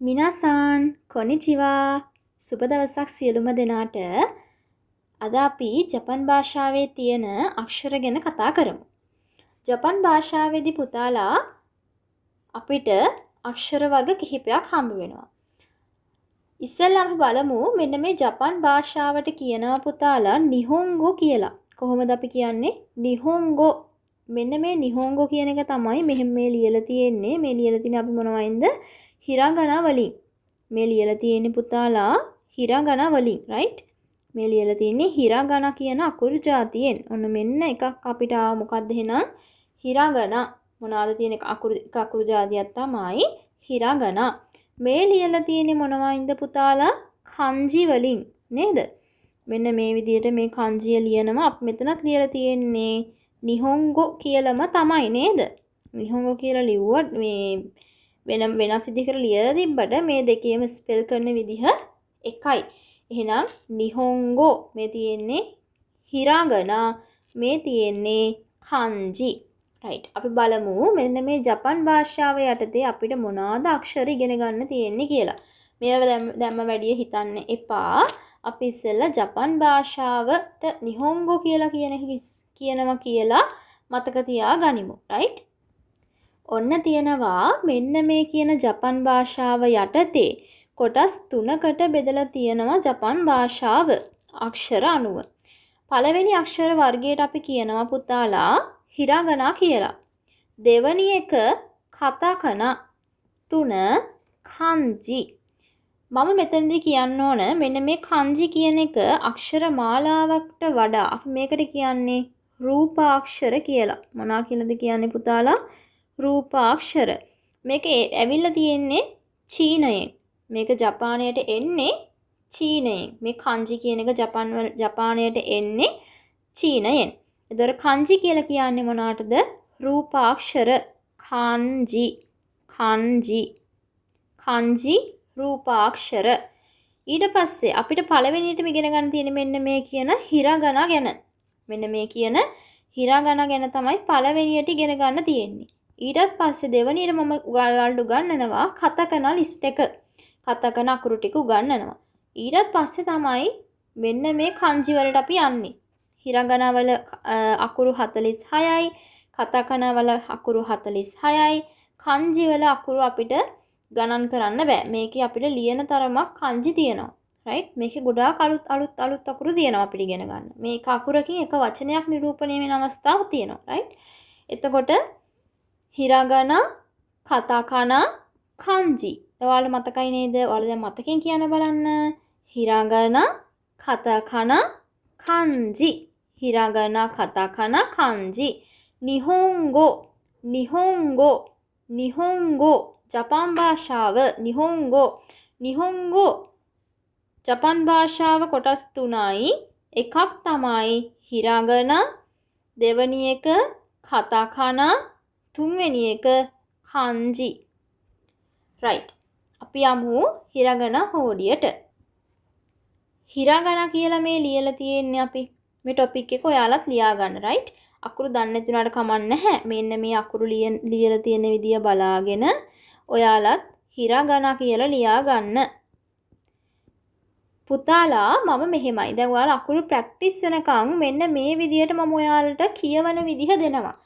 මිනාසාන් කොනිචිවා සුබ දවසක් සියලුම දෙනාට. අද අපි ජපන් භාෂාවේ තියෙන අක්ෂර ගැන කතා කරමු. ජපන් භාෂාවේදී පුතාලා අපිට අක්ෂර වර්ග කිහිපයක් හම්බ වෙනවා. ඉස්සෙල්ලා අපි බලමු මෙන්න මේ ජපන් භාෂාවට කියනවා පුතාලා නිහොන්ගෝ කියලා. කොහොමද අපි කියන්නේ නිහොන්ගෝ? මෙන්න මේ නිහොන්ගෝ කියන එක තමයි මෙහෙම මේ ලියලා තියෙන්නේ. මේ ලියලා තියෙන අපි මොනවයින්ද? හිරාගනා වලින්. මේ ලියලා තියෙන්නේ පුතාලා හිරාගනා වලින්, right? මේ ලියලා තියෙන්නේ හිරාගනා කියන අකුරු જાතියෙන්. ඔන්න මෙන්න එකක් අපිට ආව මොකද්ද එහෙනම්? හිරාගනා. මොනවාද තියෙන අකුරු જાතියක් තමයි හිරාගනා. මේ ලියලා තියෙන්නේ මොනවයින්ද පුතාලා? කන්ජි වලින් නේද? මෙන්න මේ විදිහට මේ කන්ජිය ලියනවා. අපි මෙතනත් ලියලා තියෙන්නේ නිහොන්ගෝ කියලාම තමයි නේද? නිහොන්ගෝ කියලා ලිව්වොත් මේ වෙනස් විදිහකට ලියලා තිබ්බට මේ දෙකේම ස්පෙල් කරන විදිහ එකයි. එහෙනම් නිහොන්ගෝ මේ තියෙන්නේ හිරාගනා, මේ තියෙන්නේ කන්ජි. right. අපි බලමු මෙන්න මේ ජපන් භාෂාව යටතේ අපිට මොනවාද අක්ෂර ඉගෙන ගන්න තියෙන්නේ කියලා. මේවා දැම්ම වැඩි හිතන්න එපා. අපි ඉස්සෙල්ලා ජපන් භාෂාවට නිහොන්ගෝ කියලා කියනවා කියලා මතක තියාගනිමු. right. ඔන්න තියෙනවා මෙන්න මේ කියන ජපන් භාෂාව යටතේ කොටස් 3කට බෙදලා තියෙනවා ජපන් භාෂාව අක්ෂර අනුව. පළවෙනි අක්ෂර වර්ගයට අපි කියනවා පුතාලා හිරාගනා කියලා. දෙවැනි එක කතාකනා, 3 කන්ජි. මම මෙතනදී කියන්න ඕන මෙන්න මේ කන්ජි කියන එක අක්ෂර මාලාවකට වඩා අපි මේකට කියන්නේ රූපාක්ෂර කියලා. මොනවා කියලාද කියන්නේ පුතාලා? රූපාක්ෂර. මේක ඇවිල්ලා තියෙන්නේ චීනයෙන්. මේක ජපානයට එන්නේ චීනයෙන්. මේ කන්ජි කියන එක ජපානයට එන්නේ චීනයෙන්. ඒතර කන්ජි කියලා කියන්නේ මොනවටද? රූපාක්ෂර. කන්ජි රූපාක්ෂර. ඊට පස්සේ අපිට පළවෙනියටම ඉගෙන ගන්න තියෙන්නේ මෙන්න මේ කියන හිරාගනා ගැන. මෙන්න මේ කියන හිරාගනා ගැන තමයි පළවෙනියට ඉගෙන ගන්න තියෙන්නේ. ඊටත් පස්සේ දෙවනියට මම ඔයාලට උගන්වනවා කතකනා ලිස්ට් එක. කතකනා අකුරු ටික උගන්වනවා. ඊටත් පස්සේ තමයි මෙන්න මේ කන්ජි වලට අපි යන්නේ. හිරාගනා වල අකුරු 46යි, කතකනා වල අකුරු 46යි, කන්ජි වල අකුරු අපිට ගණන් කරන්න බෑ. මේකේ අපිට ලියන තරමක් කන්ජි තියෙනවා. right? මේකේ ගොඩාක් අලුත් අකුරු තියෙනවා අපිට ඉගෙන ගන්න. මේක අකුරකින් එක වචනයක් නිරූපණය වෙන අවස්ථාවක් තියෙනවා. right? එතකොට හිරාගනා, කතාකනා, කන්ජි. ඔයාලා මතකයි නේද? ඔයාලා දැන් මතකෙන් කියන්න බලන්න. හිරාගනා, කතාකනා, කන්ජි. හිරාගනා, කතාකනා, කන්ජි. නිහොන්ගෝ. ජපාන් භාෂාව නිහොන්ගෝ. ජපාන් භාෂාව කොටස් 3යි. එකක් තමයි හිරාගනා, දෙවැනි එක කතාකනා, තුන්වෙනි එක කන්ජි. right. අපි යමු හිරාගනා හෝඩියට. හිරාගනා කියලා මේ ලියලා තියෙන්නේ අපි. මේ ටොපික් එක ඔයාලත් ලියා ගන්න. right. අකුරු දන්නේ නැති උනාට කමක් නැහැ. මෙන්න මේ අකුරු ලියලා තියෙන විදිය බලාගෙන ඔයාලත් හිරාගනා කියලා ලියා ගන්න. පුතාලා මම මෙහෙමයි. දැන් ඔයාලා අකුරු ප්‍රැක්ටිස් වෙනකන් මෙන්න මේ විදියට මම ඔයාලට කියවන විදිහ දෙනවා.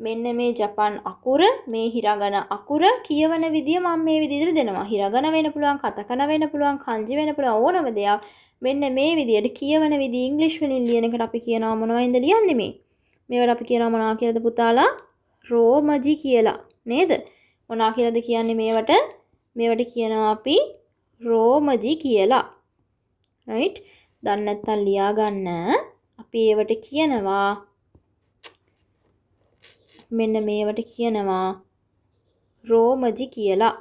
මෙන්න මේ ජපන් අකුර, මේ හිරාගනා අකුර කියවන විදිය මම මේ විදිහට දෙනවා. හිරාගනා වෙන්න පුළුවන්, කතකනා වෙන්න පුළුවන්, කන්ජි වෙන්න පුළුවන් ඕනම දෙයක්. මෙන්න මේ විදියට කියවන විදිය ඉංග්‍රීසි වලින් ලියන එකට අපි කියනවා මොනවයින්ද ලියන්නේ මේ? මේවට අපි කියනවා මොනවා කියලාද පුතාලා? රෝමජි කියලා. නේද? මොනවා කියලාද කියන්නේ මේවට? මේවට කියනවා අපි රෝමජි කියලා. right? දන්නේ නැත්නම් ලියා ගන්න. අපි ඒවට කියනවා මෙන්න මේවට කියනවා රෝමජි කියලා.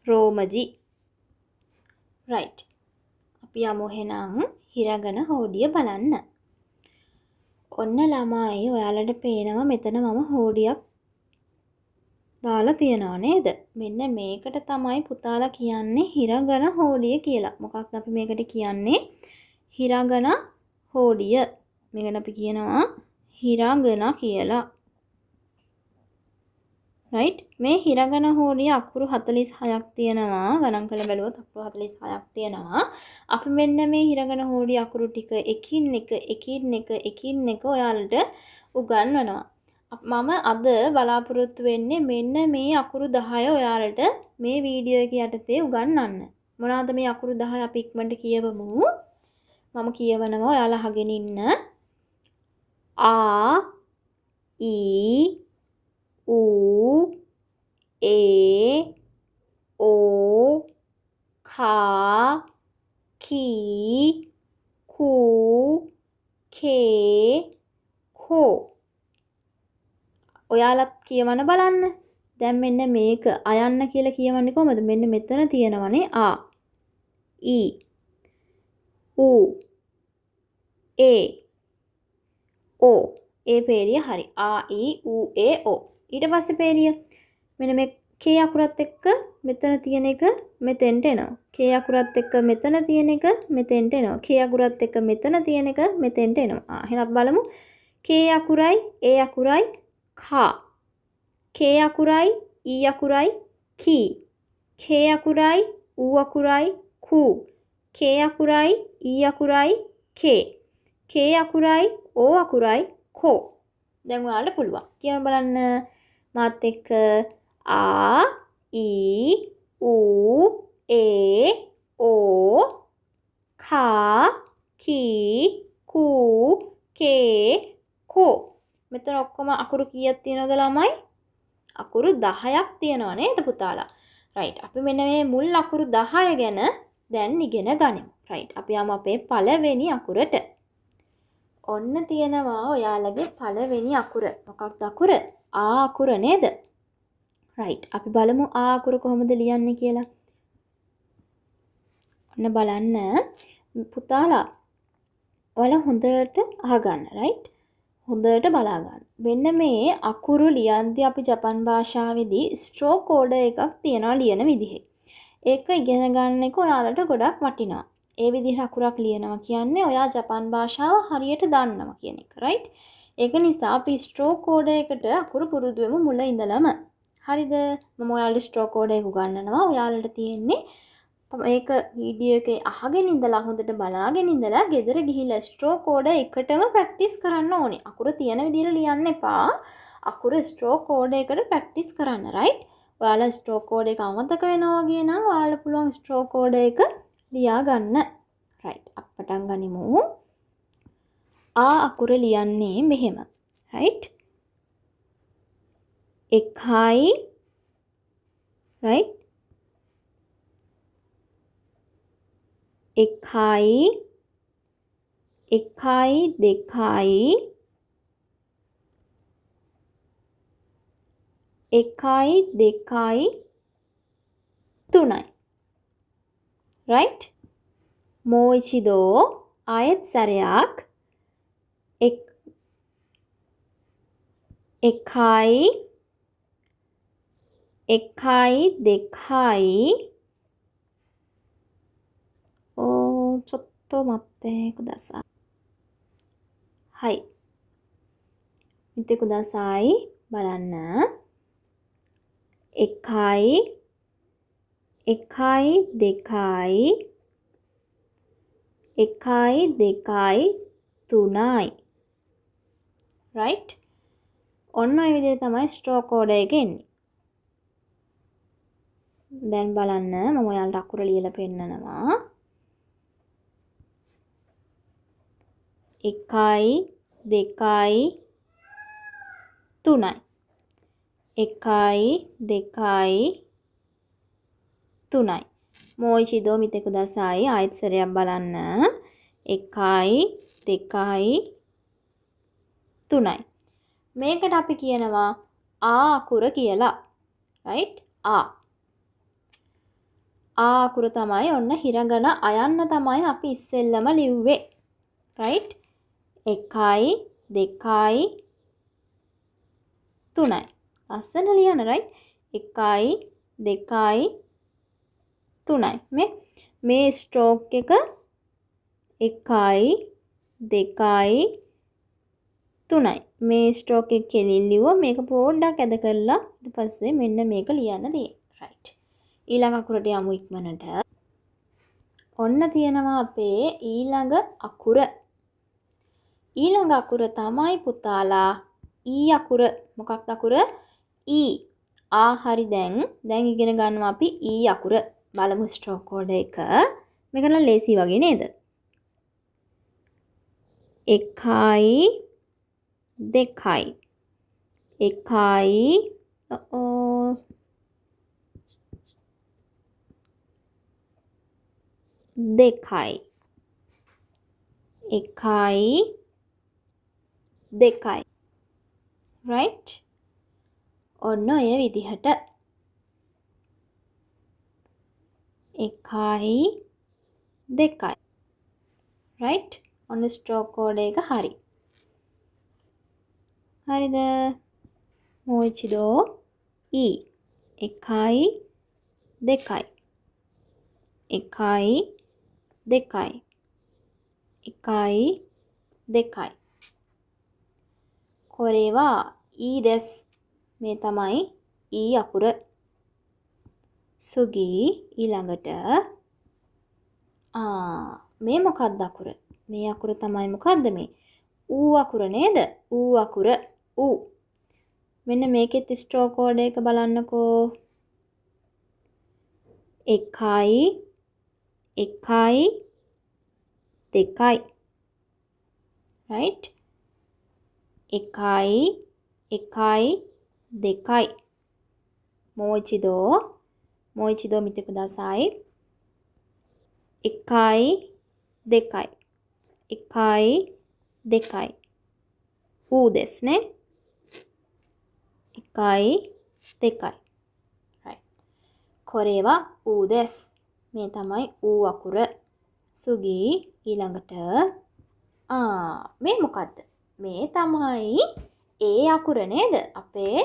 රෝමජි. right. අපි යමු එහෙනම් හිරාගනා හෝඩිය බලන්න. ඔන්න ළමයි ඔයාලට පේනවා මෙතන මම හෝඩියක් දාලා තියනවා නේද? මෙන්න මේකට තමයි පුතාලා කියන්නේ හිරාගනා හෝඩිය කියලා. මොකක්ද අපි මේකට කියන්නේ? හිරාගනා හෝඩිය. මේකට අපි කියනවා හිරාගනා කියලා. right මේ හිරගන හෝඩිය අකුරු 46ක් තියෙනවා ගණන් කරලා බැලුවොත් අකුරු 46ක් තියෙනවා අපි මෙන්න මේ හිරගන හෝඩිය අකුරු ටික එකින් එක ඔයාලට උගන්වනවා මම අද බලාපොරොත්තු වෙන්නේ මෙන්න මේ අකුරු 10 ඔයාලට මේ වීඩියෝ එක යටතේ උගන්වන්න මොනවාද මේ අකුරු 10 අපි ඉක්මනට කියවමු මම කියවනවා ඔයාලා අහගෙන ඉන්න ආ ඊ ඌ ඒ ඕ කා කී කූ කේ කෝ ඔයාලත් කියවන බලන්න දැන් මෙන්න මේක අයන්න කියලා කියවන්නේ කොහමද මෙන්න මෙතන තියෙනවනේ ආ ඊ ඌ ඒ ඕ ඒ පේලිය හරි ආ ඊ ඌ ඒ ඕ ඊට පස්සේ පේලිය මෙන්න මේ කේ අකුරත් එක්ක මෙතන තියෙන එක මෙතෙන්ට එනවා කේ අකුරත් එක්ක මෙතන තියෙන එක මෙතෙන්ට එනවා කේ අකුරත් එක්ක මෙතන තියෙන එක මෙතෙන්ට එනවා එහෙනම් බලමු කේ අකුරයි ඒ අකුරයි කා කේ අකුරයි ඊ අකුරයි කී කේ අකුරයි ඌ අකුරයි කූ කේ අකුරයි ඊ අකුරයි කේ කේ අකුරයි ඕ අකුරයි කෝ දැන් ඔයාලට පුළුවන් කියන්න බලන්න මාත් එක්ක ආ ඊ ඌ ඒ ඕ කා කී කූ කේ කෝ මෙතන ඔක්කොම අකුරු කීයක් තියෙනවද ළමයි අකුරු 10ක් තියෙනවා නේද පුතාලා රයිට් අපි මෙන්න මේ මුල් අකුරු 10 ගැන දැන් ඉගෙන ගනිමු රයිට් අපි යමු අපේ පළවෙනි අකුරට ඔන්න තියෙනවා ඔයාලගේ පළවෙනි අකුර මොකක්ද අකුර ආ අකුර නේද රයිට් අපි බලමු ආ අකුර කොහොමද ලියන්නේ කියලා ඔන්න බලන්න පුතාලා ඔයාලා හොඳට අහගන්න රයිට් හොඳට බලා ගන්න. මෙන්න මේ අකුරු ලියන්දී අපි ජපන් භාෂාවේදී ස්ට්‍රෝක් ඕඩර් එකක් තියනවා ලියන විදිහේ. ඒක ඉගෙන ගන්න එක ඔයාලට ගොඩක් වටිනවා. ඒ විදිහට අකුරක් ලියනවා කියන්නේ ඔයා ජපන් භාෂාව හරියට දන්නවා කියන එක. රයිට්? ඒක නිසා අපි ස්ට්‍රෝක් ඕඩර් එකට අකුරු පුරුදු වෙමු මුල ඉඳලම. හරිද? මම ඔයාලට ස්ට්‍රෝක් ඕඩර් එක උගන්වනවා. ඔයාලට තියෙන්නේ මේක වීඩියෝ එකේ අහගෙන ඉඳලා හොඳට බලාගෙන ඉඳලා ගෙදර ගිහිල්ලා ස්ට්‍රෝක් ඕඩර් එකටම ප්‍රැක්ටිස් කරන්න ඕනේ. අකුරු තියෙන විදිහට ලියන්න එපා. අකුරු ස්ට්‍රෝක් ඕඩර් එකට ප්‍රැක්ටිස් කරන්න. රයිට්? ඔයාලා ස්ට්‍රෝක් ඕඩර් එක අමතක වෙනවා වගේ නම් ඔයාලට පුළුවන් ස්ට්‍රෝක් ඕඩර් එක ලියා ගන්න. රයිට්? අපි පටන් ගනිමු. ආ අකුර ලියන්නේ මෙහෙම. රයිට්? එකයි රයිට්? එකයි දෙකයි තුනයි right මොයිචිදෝ ආයෙත් සැරයක් එකයි දෙකයිちょっと待ってください。はい。見てください。බලන්න. එකයි දෙකයි තුනයි. right? ඔන්න ඔය විදිහට තමයි ස්ට්‍රෝක් ඕඩර් එක එන්නේ. දැන් බලන්න මම ඔයාලට අකුර ලියලා පෙන්නනවා. එකයි දෙකයි තුනයි එකයි දෙකයි තුනයි මොයිචිදෝ මිතෙ කුදාසායි ආයෙත් සැරයක් බලන්න එකයි දෙකයි තුනයි මේකට අපි කියනවා ආ අකුර කියලා right ආ අකුර තමයි ඔන්න හිරගන අයන්න තමයි අපි ඉස්සෙල්ලම ලිව්වේ right එකයි දෙකයි තුනයි අස්සන ලියන්න right එකයි දෙකයි තුනයි මේ ස්ට්‍රෝක් එක එකයි දෙකයි තුනයි මේ ස්ට්‍රෝක් එක කෙලින් ලිව්වා මේක පොඩ්ඩක් ඇද කරලා ඊට පස්සේ මෙන්න මේක ලියන්න තියෙන්නේ. රයිට්. ඊළඟ අකුරට යමු ඉක්මනට. ඔන්න තියෙනවා අපේ ඊළඟ අකුර. ඊළඟ අකුර තමයි පුතාලා ඊ අකුර. මොකක්ද අකුර? ඊ. හරි දැන් ඉගෙන ගන්නවා අපි ඊ අකුර. බලමු ස්ට්‍රෝක් කෝඩ් එක. මේක නම් ලේසි වගේ නේද? 1යි 2යි 1යි 2යි 1යි 2යි right ඔන්න ඔය විදිහට 1යි 2යි right ඔන්න ස්ට්‍රෝක් කෝඩ් එක හරි හරිද මොයිචිදෝ ඊ 1යි 2යි 1යි 2යි 1යි 2යි කොරේවා ඊ දෙස් මේ තමයි ඊ අකුර සුගී ඊළඟට මේ මොකක්ද අකුර මේ අකුර තමයි මොකක්ද මේ ඌ අකුර නේද ඌ අකුර ඌ මෙන්න මේකෙත් ස්ට්‍රෝක් කෝඩ් එක බලන්නකෝ 1යි 1යි 2යි right 1යි 1යි 2යි මොයිචිදෝ මිත කුදාසයි 1යි 2යි 1යි 2යි ඌ දෙස් නේ 1යි 2යි right කොරේවා ඌ දෙස් මේ තමයි ඌ අකුර සුගී ඊළඟට මේ මොකද්ද මේ තමයි ඒ අකුර නේද අපේ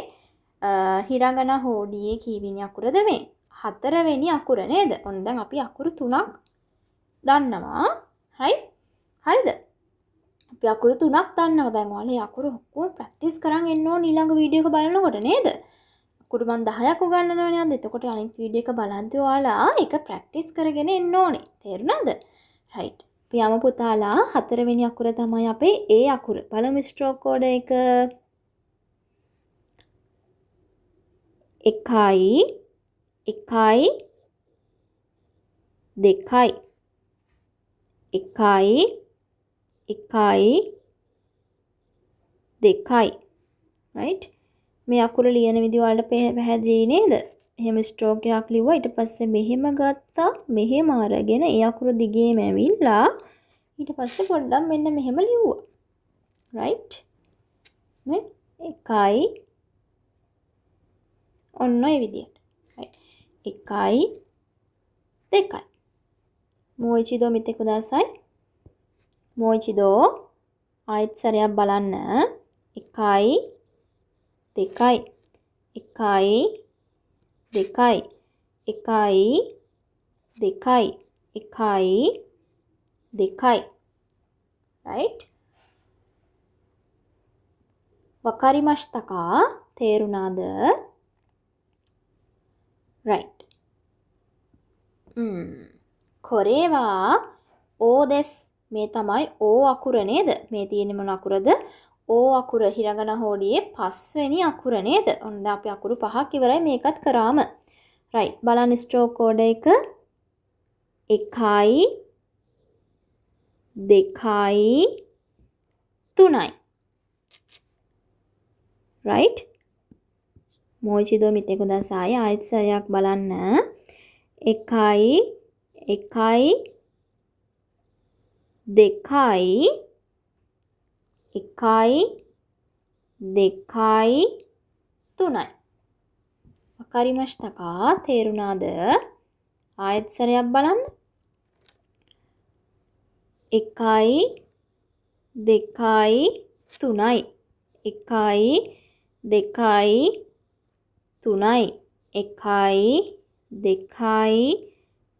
හිරංගන හෝඩියේ කීවෙනි අකුරද මේ 4 වෙනි අකුර නේද ඔන්න දැන් අපි අකුරු 3ක් දන්නවා හරිද අපි අකුරු 3ක් දන්නවා දැන් ඔයාලා අකුරු ඔක්කොම ප්‍රැක්ටිස් කරන් එන්න ඕන ඊළඟ වීඩියෝ එක බලනකොට නේද අකුරු මන් 10ක් උගන්වනවනේ අද එතකොට අනිත් වීඩියෝ එක බලද්දී ඔයාලා ඒක ප්‍රැක්ටිස් කරගෙන එන්න ඕනේ තේරුණාද රයිට් අපි යමු පුතාලා 4 වෙනි අකුර තමයි අපේ ඒ අකුර බලමු ස්ට්‍රෝක් කෝඩ් එක 1යි 1යි 2යි 1යි 1යි 2යි right මේ අකුර ලියන විදිහ වලට පැහැදිලි නේද එහෙම ස්ට්‍රෝක් එකක් ලිව්වා ඊට පස්සේ මෙහෙම ගත්තා මෙහෙම අරගෙන ඒ අකුර දිගේම ඇවිල්ලා ඊට පස්සේ පොඩ්ඩක් මෙන්න මෙහෙම ලිව්වා right මේ 1යි ඔන්න ඔය විදිහට right 1යි 2යි මොයිචිදෝ මිත කුදාසයි මොයිචිදෝ ආයෙත් සරයක් බලන්න 1යි 2යි 1යි 2යි 1යි 2යි 1යි 2යි right වකාරිමෂ්තකා තේරුණාද right කොරේවා ඕ දෙස් මේ තමයි ඕ අකුර නේද මේ තියෙන්නේ මොන අකුරද ඕ අකුර හිරගන හෝඩියේ 5 වෙනි අකුර නේද ඔන්න අපි අකුරු 5ක් ඉවරයි මේකත් කරාම right බලන්න ස්ට්‍රෝක් කෝඩ් එක 1යි 2යි 3යි right මොයිචිදෝ මිතේ කුදාසාය ආයෙත් සරයක් බලන්න 1යි 1යි 2යි 1යි 2යි 3යි වකාරිමෂ්තකා තේරුණාද ආයෙත් සරයක් බලන්න 1යි 2යි 3යි 1යි 2යි 3යි 1යි 2යි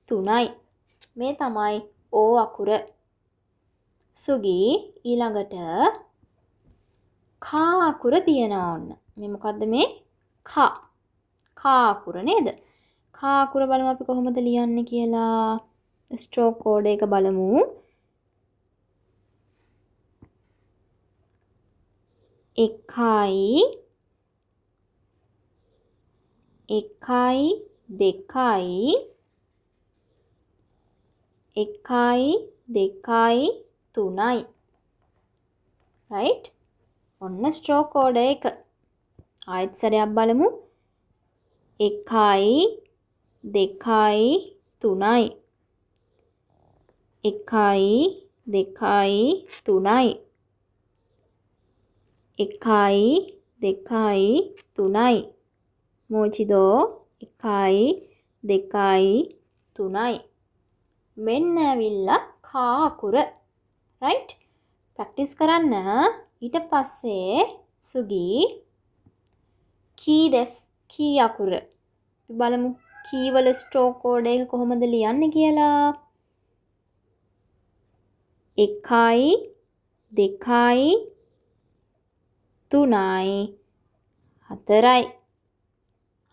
3යි මේ තමයි ඕ අකුර සුගී ඊළඟට කා අකුර තියෙනවා ඔන්න. මේ මොකද්ද මේ? කා. කා අකුර නේද? කා අකුර බලමු අපි කොහොමද ලියන්නේ කියලා. ස්ට්‍රෝක් කෝඩ් එක බලමු. එකයි දෙකයි තුනයි. right? ඔන්න ස්ට්‍රෝක් කෝඩ් එක. ආයෙත් සරයක් බලමු. එකයි දෙකයි තුනයි. එකයි දෙකයි තුනයි. එකයි දෙකයි තුනයි. මොචිදෝ එකයි දෙකයි තුනයි. මෙන්න ඇවිල්ලා කා අකුර. right? ප්‍රැක්ටිස් කරන්න. ඊට පස්සේ සුගී කී අකුර. බලමු කී වල ස්ට්‍රෝක් කෝඩ් එක කොහොමද ලියන්නේ කියලා. එකයි දෙකයි තුනයි හතරයි.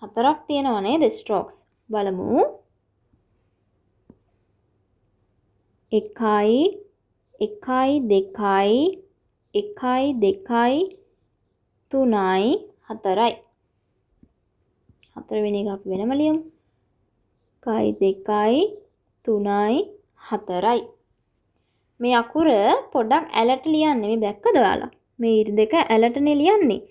හතරක් තියෙනවා නේද ස්ට්‍රෝක්ස්. බලමු. එකයි දෙකයි තුනයි හතරයි. හතරවෙනි එක අපි වෙනම ලියමු. එකයි දෙකයි තුනයි හතරයි. මේ අකුර පොඩ්ඩක් ඇලට ලියන්නේ. මේ දැක්කද ඔයාලා? මේ ඉර දෙක ඇලටනේ ලියන්නේ.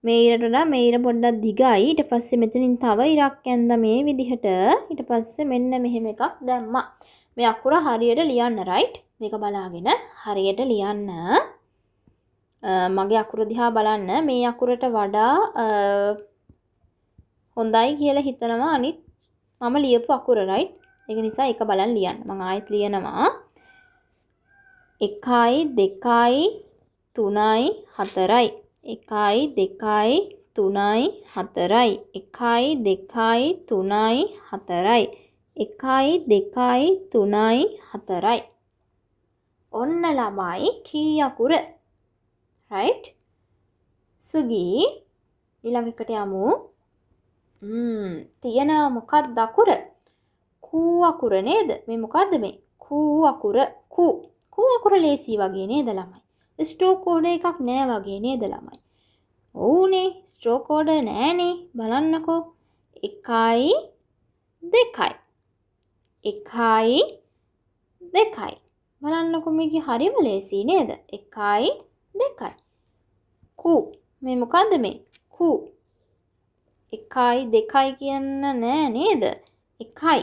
මේ ඉරට වඩා මේ ඉර පොඩ්ඩක් දිගයි. ඊට පස්සේ මෙතනින් තව ඉරක් ඇඳලා මේ විදිහට. ඊට පස්සේ මෙන්න මෙහෙම එකක් දැම්මා. මේ අකුර හරියට ලියන්න right? මේක බලාගෙන හරියට ලියන්න. මගේ අකුර දිහා බලන්න. මේ අකුරට වඩා හොඳයි කියලා හිතනවා අනිත් මම ලියපු අකුර right? ඒක නිසා එක බලන් ලියන්න. මම ආයෙත් ලියනවා. එකයි දෙකයි තුනයි හතරයි. එකයි දෙකයි තුනයි හතරයි. එකයි දෙකයි තුනයි හතරයි. එකයි දෙකයි තුනයි හතරයි. ඔන්න ළමයි කී අකුර. right? සුගී ඊළඟ එකට යමු. තියෙන මොකක්ද අකුර? කූ අකුර නේද? මේ මොකද්ද මේ? කූ අකුර. කූ අකුර ලේසි වගේ නේද ළමයි? ස්ට්‍රෝක් කෝඩ් එකක් නෑ වගේ නේද ළමයි? ඔව්නේ ස්ට්‍රෝක් කෝඩ් නෑනේ. බලන්නකෝ. එකයි දෙකයි. එකයි දෙකයි. බලන්නකෝ මේකේ හරිම ලේසි නේද? එකයි දෙකයි. කූ. මේ මොකද්ද මේ? කූ. එකයි දෙකයි කියන්න නෑ නේද? එකයි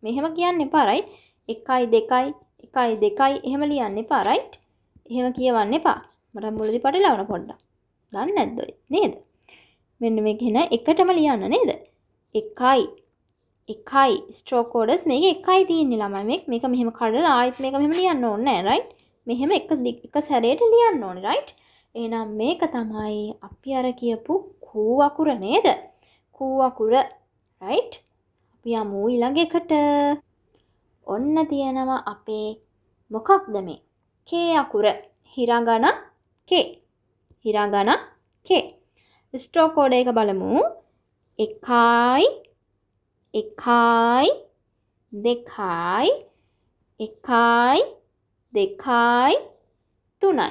මෙහෙම කියන්න එපා right? එකයි දෙකයි එහෙම ලියන්න එපා right? එහෙම කියවන්න එපා. මට මුලදී පටලවන පොඩ්ඩක්. දන්නේ නැද්ද ඔය නේද? මෙන්න මේක එන එකටම ලියන්න නේද? එකයි ස්ට්‍රෝක් කෝඩ්ස් මේකේ එකයි තියෙන්නේ ළමයි. මේක මෙහෙම කඩලා ආයෙත් මේක මෙහෙම ලියන්න ඕනේ නෑ right? මෙහෙම එක සැරේට ලියන්න ඕනේ right? එහෙනම් මේක තමයි අපි අර කියපු කූ අකුර නේද? කූ අකුර right? අපි යමු ඊළඟ එකට. ඔන්න තියෙනවා අපේ මොකක්ද මේ? කේ අකුර. හිරගන කේ. ස්ට්‍රෝක් කෝඩ් එක බලමු. එකයි දෙකයි තුනයි.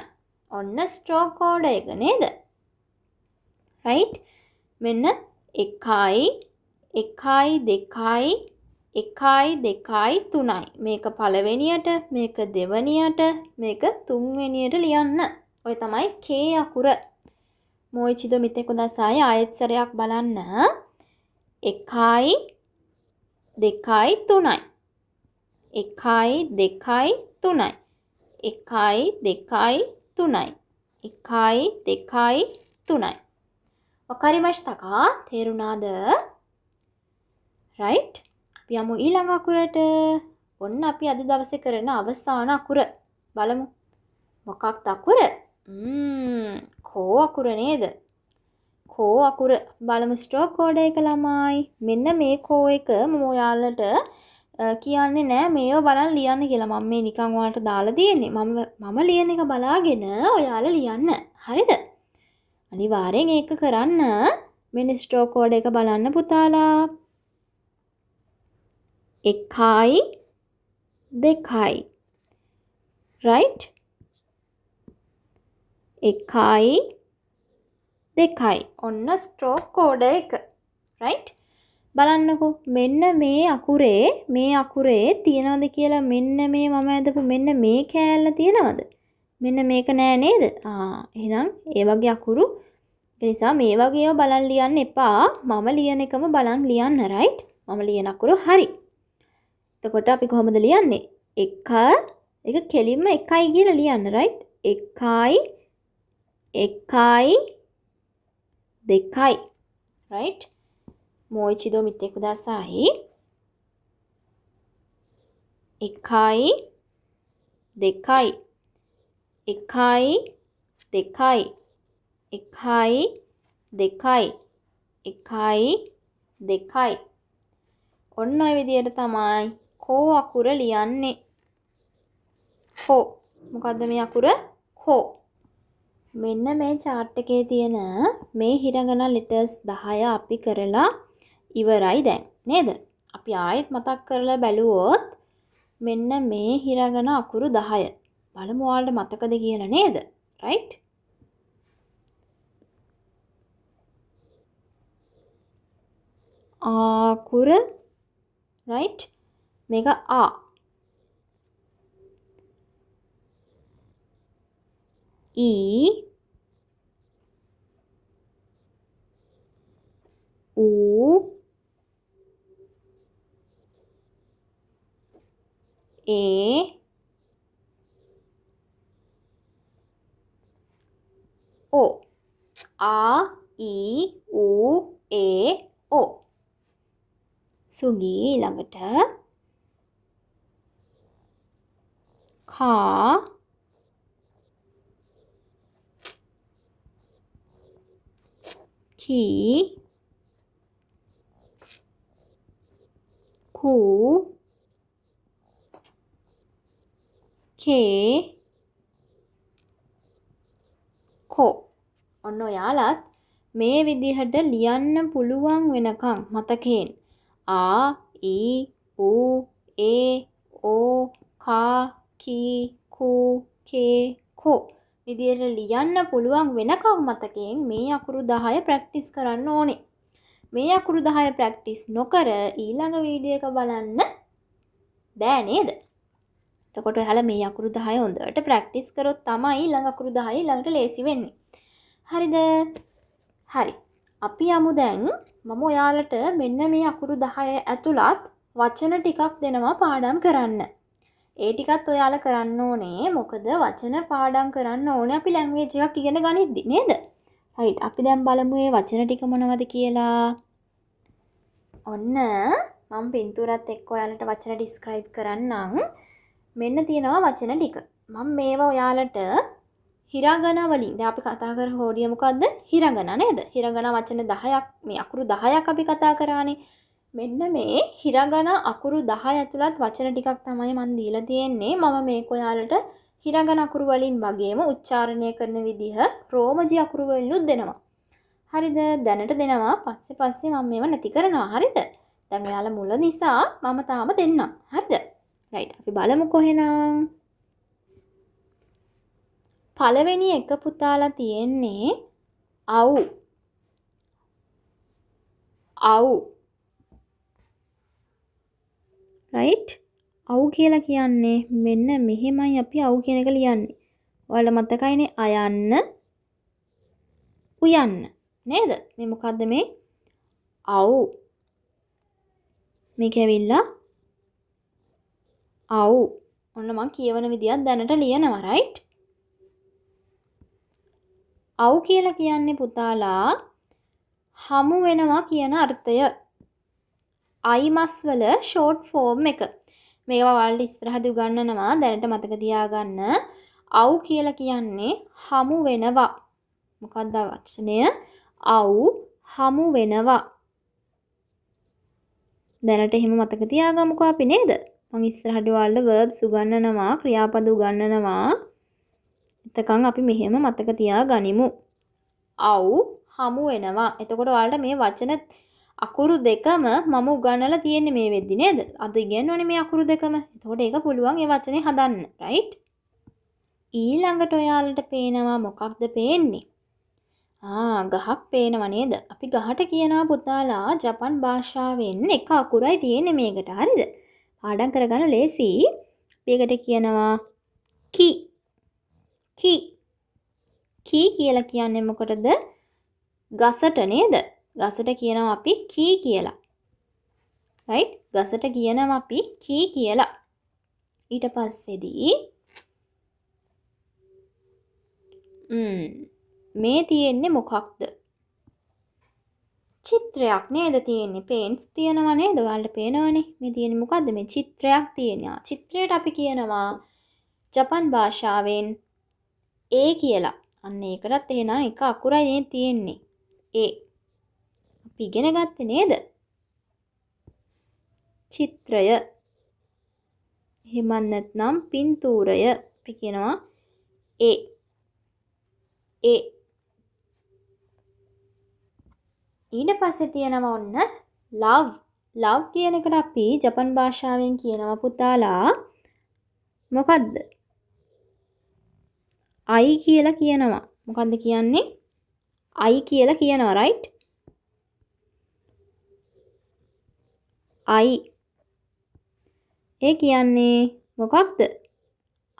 ඔන්න ස්ට්‍රෝක් කෝඩ් එක නේද? right? මෙන්න එකයි දෙකයි තුනයි. මේක පළවෙනියට, මේක දෙවනියට, මේක තුන්වෙනියට ලියන්න. ඔය තමයි කේ අකුර. මොයිචිදෝ මිතෙකු දසාය ආයෙත් සරයක් බලන්න. එකයි දෙකයි තුනයි. එකයි දෙකයි තුනයි. එකයි දෙකයි තුනයි. එකයි දෙකයි තුනයි. වකාරිමෂ්ඨකා තේරුණාද? right? අපි යමු ඊළඟ අකුරට. ඔන්න අපි අද දවසේ කරන අවසාන අකුර බලමු. මොකක්ද අකුර? කෝ අකුර නේද? කෝ අකුර බලමු ස්ට්‍රෝක් කෝඩ් එක ළමයි. මෙන්න මේ කෝ එක මම ඔයාලට කියන්නේ නෑ මේව බලන් ලියන්න කියලා. මම මේ නිකන් ඔයාලට දාලා තියෙන්නේ. මම ලියන එක බලාගෙන ඔයාලා ලියන්න. හරිද? අනිවාර්යෙන් ඒක කරන්න. මෙන්න ස්ට්‍රෝක් කෝඩ් එක බලන්න පුතාලා. 1යි 2යි. right? 1යි 2යි. ඔන්න ස්ට්‍රෝක් කෝඩ් එක. right? බලන්නකෝ මෙන්න මේ අකුරේ තියනවද කියලා මෙන්න මේ මම ඇදපු මෙන්න මේ කෑල්ල තියනවද? මෙන්න මේක නෑ නේද? එහෙනම් ඒ වගේ අකුරු ඒ නිසා මේ වගේ ඒවා බලන් ලියන්න එපා. මම ලියන එකම බලන් ලියන්න right? මම ලියන අකුරු හරි. එතකොට අපි කොහොමද ලියන්නේ? එක කෙලින්ම එකයි කියලා ලියන්න right? එකයි 2යි right? もう一度見てください。එකයි 2යි 1යි 2යි 1යි 2යි 1යි 2යි ඔන්න ඔය විදිහට තමයි කෝ අකුර ලියන්නේ. කෝ මොකද්ද මේ අකුර? කෝ. මෙන්න මේ chart එකේ තියෙන මේ හිරගන letters 10 අපි කරලා ඉවරයි දැන් නේද? අපි ආයෙත් මතක් කරලා බැලුවොත් මෙන්න මේ හිරගන අකුරු 10. බලමු ඔයාලට මතකද කියලා නේද? right? ආකුර right? මේක ආ. ඊ ඌ ඒ ඕ. ආ ඊ ඌ ඒ ඕ. සුගී ළඟට කා කී කූ කේ කෝ. ඔන්න ඔයාලත් මේ විදිහට ලියන්න පුළුවන් වෙනකම් මතකයෙන් ආ ඊ ඌ ඒ ඕ කා කී කූ කේ කෝ විදිහට ලියන්න පුළුවන් වෙනකම් මතකයෙන් මේ අකුරු 10 ප්‍රැක්ටිස් කරන්න ඕනේ. මේ අකුරු 10 ප්‍රැක්ටිස් නොකර ඊළඟ වීඩියෝ එක බලන්න බෑ නේද? එතකොට ඔයාලා මේ අකුරු 10 හොඳට ප්‍රැක්ටිස් කරොත් තමයි ඊළඟ අකුරු 10 ඊළඟට ලේසි වෙන්නේ. හරිද? හරි. අපි යමු දැන් මම ඔයාලට මෙන්න මේ අකුරු 10 ඇතුළත් වචන ටිකක් දෙනවා පාඩම් කරන්න. ඒ ටිකත් ඔයාලා කරන්න ඕනේ. මොකද වචන පාඩම් කරන්න ඕනේ අපි ලැන්ග්වේජ් එකක් ඉගෙන ගනිද්දි නේද? right. අපි දැන් බලමු මේ වචන ටික මොනවද කියලා. ඔන්න මම පින්තූරත් එක්ක ඔයාලට වචන ඩිස්ක්‍රයිබ් කරන්නම්. මෙන්න තියෙනවා වචන ටික. මම මේවා ඔයාලට හිරගන වලින් දැන් අපි කතා කර හොඩිය මොකද්ද? හිරගන නේද? හිරගන වචන 10ක් මේ අකුරු 10ක් අපි කතා කරානේ. මෙන්න මේ හිරගන අකුරු 10 ඇතුළත් වචන ටිකක් තමයි මම දීලා තියෙන්නේ. මම මේක ඔයාලට හිරගන අකුරු වලින් වගේම උච්චාරණය කරන විදිහ රෝමජි අකුරු වලින්ුත් දෙනවා. හරිද? දැනට දෙනවා. පස්සේ මම මේව නැති කරනවා. හරිද? දැන් ඔයාලා මුල නිසා මම තාම දෙන්නම්. හරිද? right. අපි බලමුකෝ එහෙනම්. පළවෙනි එක පුතාලා තියෙන්නේ අව්. අව්. right? අව් කියලා කියන්නේ මෙන්න මෙහෙමයි අපි අව් කියන එක ලියන්නේ. ඔයාලා මතකයිනේ අයන්න උයන්න නේද? මේ මොකද්ද මේ? අව්. මේක ඇවිල්ලා අව්. ඔන්න මම කියවන විදිහත් දැනට ලියනවා right? අව් කියලා කියන්නේ පුතාලා හමු වෙනවා කියන අර්ථය. අයිමස් වල ෂෝට් ෆෝම් එක. මේවා ඔයාලට ඉස්සරහදී උගන්වනවා දැනට මතක තියාගන්න. අව් කියලා කියන්නේ හමු වෙනවා. මොකක්ද වචනය? අව් හමු වෙනවා. දැනට එහෙම මතක තියාගමුකෝ අපි නේද? මම ඉස්සරහට ඔයාලට verbs උගන්වනවා, ක්‍රියාපද උගන්වනවා. එතකන් අපි මෙහෙම මතක තියාගනිමු. අව් හමු වෙනවා. එතකොට ඔයාලට මේ වචන අකුරු දෙකම මම උගන්වලා තියෙන්නේ මේ වෙද්දි නේද? අද ඉගෙනවනේ මේ අකුරු දෙකම. එතකොට ඒක පුළුවන් ඒ වචනේ හදන්න. right? ඊළඟට ඔයාලට පේනවා මොකක්ද පේන්නේ? ගහක් පේනවා නේද? අපි ගහට කියනවා පුතාලා ජපන් භාෂාවෙන් එක අකුරයි තියෙන්නේ මේකට. හරිද? පාඩම් කරගන්න ලේසි. මේකට කියනවා කි. කි. කි කියලා කියන්නේ මොකටද? ගසට නේද? ගසට කියනවා අපි කී කියලා. right? ගසට කියනවා අපි කී කියලා. ඊට පස්සේදී මේ තියෙන්නේ මොකක්ද? චිත්‍රයක් නේද තියෙන්නේ? පේන්ට්ස් තියෙනවා නේද? ඔයාලට පේනවනේ. මේ තියෙන්නේ මොකද්ද? මේ චිත්‍රයක් තියෙනවා. චිත්‍රයට අපි කියනවා ජපන් භාෂාවෙන් ඒ කියලා. අන්න ඒකටත් එහෙනම් එක අකුරයි තියෙන්නේ. ඒ. අපි ඉගෙන ගත්තේ නේද? චිත්‍රය. එහෙම නැත්නම් පින්තූරය. අපි කියනවා ඒ. ඒ. ඊට පස්සේ තියෙනවා ඔන්න love. love කියන එකට අපි ජපන් භාෂාවෙන් කියනවා පුතාලා මොකද්ද? I කියලා කියනවා. මොකද්ද කියන්නේ? I කියලා කියනවා right? I. ඒ කියන්නේ මොකක්ද?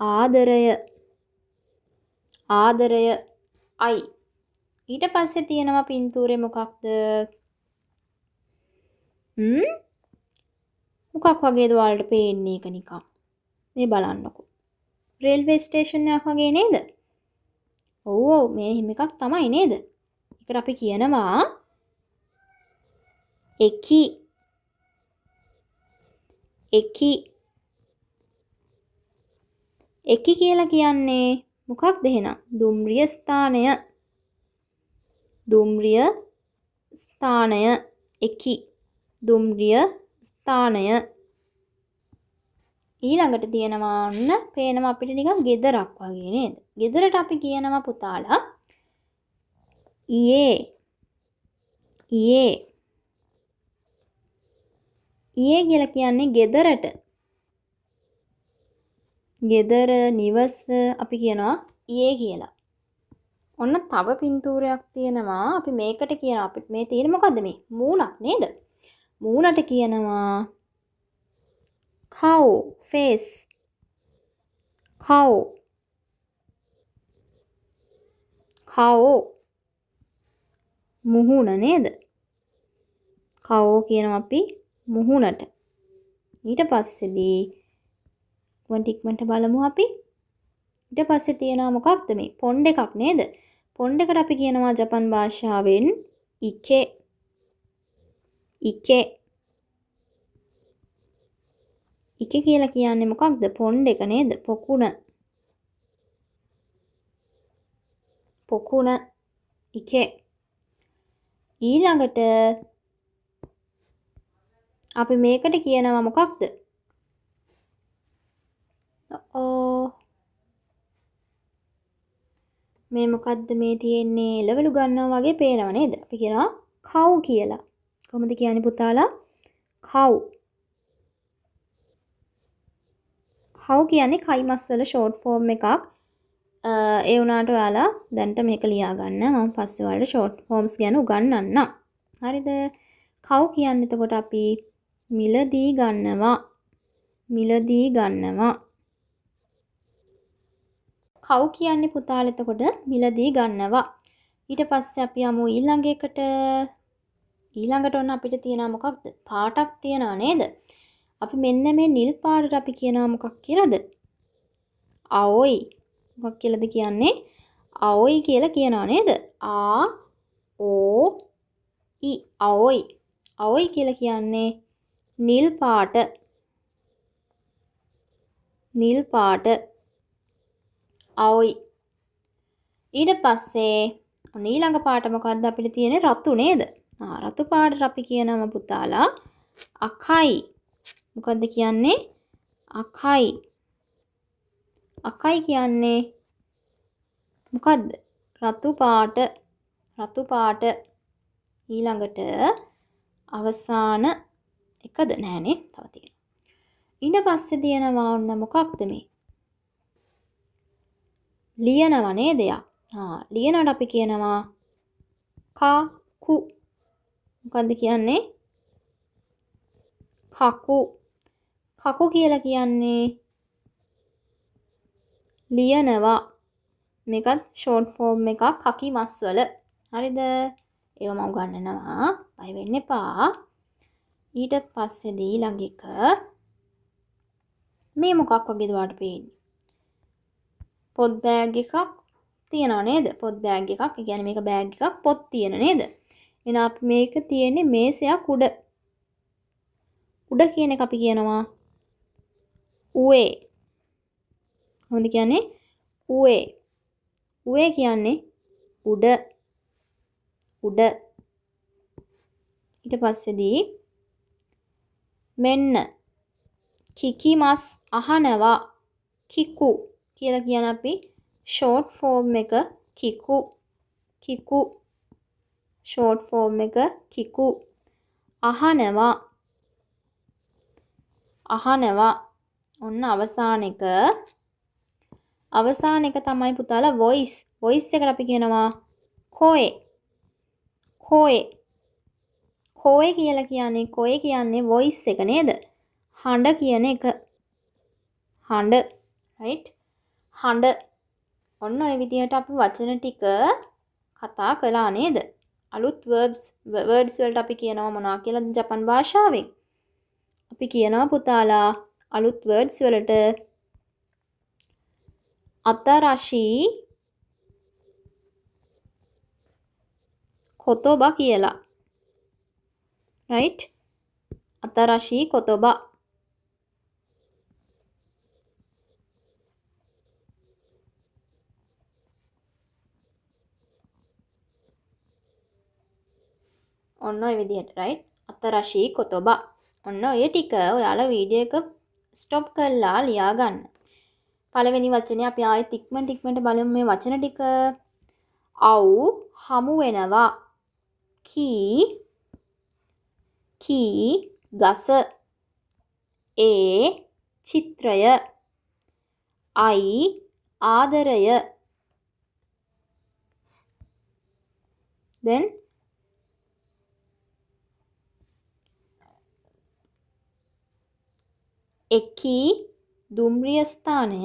ආදරය. ආදරය I. ඊට පස්සේ තියෙනවා පින්තූරේ මොකක්ද? මොකක් වගේද ඔයාලට පේන්නේ ඒක නිකන්? මේ බලන්නකෝ. රේල්වේ ස්ටේෂන් එකක් වගේ නේද? ඔව් මේ හිම එකක් තමයි නේද? ඒකට අපි කියනවා එකි. එකි. එකි කියලා කියන්නේ මොකක්ද එහෙනම්? දුම්රිය ස්ථානය. දුම්රිය ස්ථානය. එකි. දුම්රිය ස්ථානය. ඊළඟට තියෙනවා ඔන්න පේනවා අපිට නිකන් ගෙදරක් වගේ නේද? ගෙදරට අපි කියනවා පුතාලා ඊයේ. ඊයේ. ඊයේ කියලා කියන්නේ ගෙදරට. ගෙදර නිවස අපි කියනවා ඊයේ කියලා. ඔන්න තව පින්තූරයක් තියෙනවා. අපි මේකට කියනවා අපිට මේ තියෙන මොකද්ද මේ? මූණක් නේද? මූණට කියනවා cow face. cow. cow. මුහුණ නේද? cow කියනවා අපි මුහුණට. ඊට පස්සේදී ඉක්මනට බලමු අපි. ඊට පස්සේ තියෙනවා මොකක්ද මේ? පොණ්ඩ එකක් නේද? පොණ්ඩ එකට අපි කියනවා ජපන් භාෂාවෙන් ඉකේ. ඉකේ. ඉකේ කියලා කියන්නේ මොකක්ද? පොණ්ඩ එක නේද? පොකුණ. පොකුණ. ඉකේ. ඊළඟට අපි මේකට කියනවා මොකක්ද? මේ මොකද්ද මේ තියෙන්නේ? එළවලු ගන්නවා වගේ පේනව නේද? අපි කියනවා cow කියලා. කොහොමද කියන්නේ පුතාලා? cow. cow කියන්නේ කයිමස් වල short form එකක්. ඒ වුණාට ඔයාලා දැන්ට මේක ලියා ගන්න. මම පස්සේ ඔයාලට short forms ගැන උගන්වන්නම්. හරිද? cow කියන්නේ එතකොට අපි මිලදී ගන්නවා. මිලදී ගන්නවා. cow කියන්නේ පුතාලා එතකොට මිලදී ගන්නවා. ඊට පස්සේ අපි යමු ඊළඟ එකට. ඊළඟට ඔන්න අපිට තියෙනවා මොකක්ද? පාටක් තියනවා නේද? අපි මෙන්න මේ නිල් පාටට අපි කියනවා මොකක් කියලාද? අයෝයි. මොකක් කියලාද කියන්නේ? අයෝයි කියලා කියනවා නේද? ආ ඕ යි අයෝයි. අයෝයි කියලා කියන්නේ නිල් පාට. නිල් පාට. අයෝයි. ඊට පස්සේ ඊළඟ පාට මොකද්ද අපිට තියෙන්නේ? රතු නේද? රතු පාටට අපි කියනවා පුතාලා අකයි. මොකද්ද කියන්නේ? අකයි. අකයි කියන්නේ මොකද්ද? රතු පාට. රතු පාට. ඊළඟට අවසාන එකද නැහනේ. තව තියෙනවා. ඊට පස්සේ තියෙනවා ඔන්න මොකක්ද මේ? ලියනවා නේද යා? ලියනවට අපි කියනවා කකු. මොකද්ද කියන්නේ? කකු. කකු කියලා කියන්නේ ලියනවා. මේකත් ෂෝට් ෆෝම් එකක් කකි මස් වල. හරිද? ඒව මම උගන්වනවා. බය වෙන්න එපා. ඊට පස්සේදී ඊළඟ එක මේ මොකක් වගේද ඔයාලට පේන්නේ? පොත් බෑග් එකක් තියනවා නේද? පොත් බෑග් එකක්. ඒ කියන්නේ මේක බෑග් එකක් පොත් තියෙන නේද? එහෙනම් අපි මේක තියෙන්නේ මේසයක් උඩ. උඩ කියන එක අපි කියනවා උවේ. මොකද කියන්නේ? උවේ. උවේ කියන්නේ උඩ. උඩ. ඊට පස්සේදී මෙන්න කිකි මස් අහනවා. කිකු කියලා කියන අපි ෂෝට් ෆෝම් එක කිකු. කිකු. ෂෝට් ෆෝම් එක කිකු. අහනවා. අහනවා. ඔන්න අවසාන එක. අවසාන එක තමයි පුතාලා වොයිස්. වොයිස් එකට අපි කියනවා කොේ. කොේ. කොේ කියලා කියන්නේ කොේ කියන්නේ වොයිස් එක නේද? හඬ කියන එක. හඬ. රයිට්? හඬ. ඔන්න ඔය විදිහට අපි වචන ටික කතා කළා නේද? අලුත් words වලට අපි කියනවා මොනවා කියලාද ජපන් භාෂාවෙන්? අපි කියනවා පුතාලා අලුත් words වලට අතරශී කොතොබා කියලා. right? අතරශී කොතොබා. ඔන්න ඔය විදිහට right? අතරශී කොතොබා. ඔන්න ඔය ටික ඔයාලා වීඩියෝ එක ස්ටොප් කරලා ලියා ගන්න. පළවෙනි වචනේ අපි ආයෙත් ඉක්මනට බලමු මේ වචන ටික. අව් හමු වෙනවා. කී ගස. ඒ චිත්‍රය. අයි ආදරය. then එකී දුම්රිය ස්ථානය.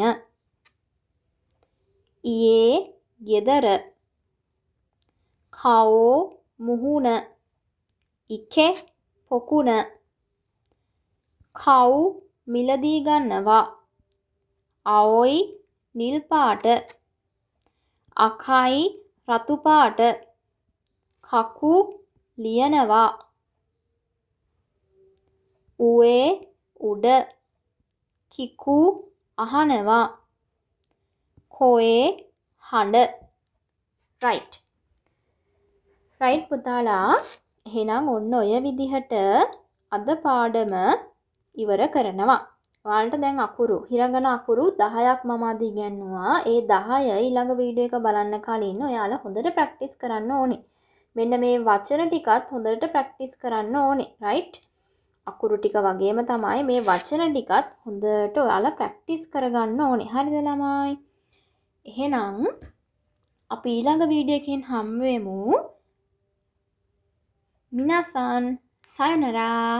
ඊයේ ගෙදර. කවෝ මුහුණ. ඉකේ පොකුණ. කව් මිලදී ගන්නවා. අවොයි නිල් පාට. අකයි රතු පාට. කකු ලියනවා. උවේ උඩ. කිකු අහනවා. කොේ හඬ. right පුතාලා එහෙනම් ඔන්න ඔය විදිහට අද පාඩම ඉවර කරනවා. ඔයාලට දැන් අකුරු හිරගන අකුරු 10ක් මම අද ඉගෙනුවා. ඒ 10 ඊළඟ වීඩියෝ එක බලන්න කලින් ඔයාලා හොඳට ප්‍රැක්ටිස් කරන්න ඕනේ. මෙන්න මේ වචන ටිකත් හොඳට ප්‍රැක්ටිස් කරන්න ඕනේ. right? අකුරු ටික වගේම තමයි මේ වචන ටිකත් හොඳට ඔයාලා ප්‍රැක්ටිස් කරගන්න ඕනේ. හරිද ළමයි? එහෙනම් අපි ඊළඟ වීඩියෝ එකෙන් හම්බ වෙමු. මිනාසන් සයනරා.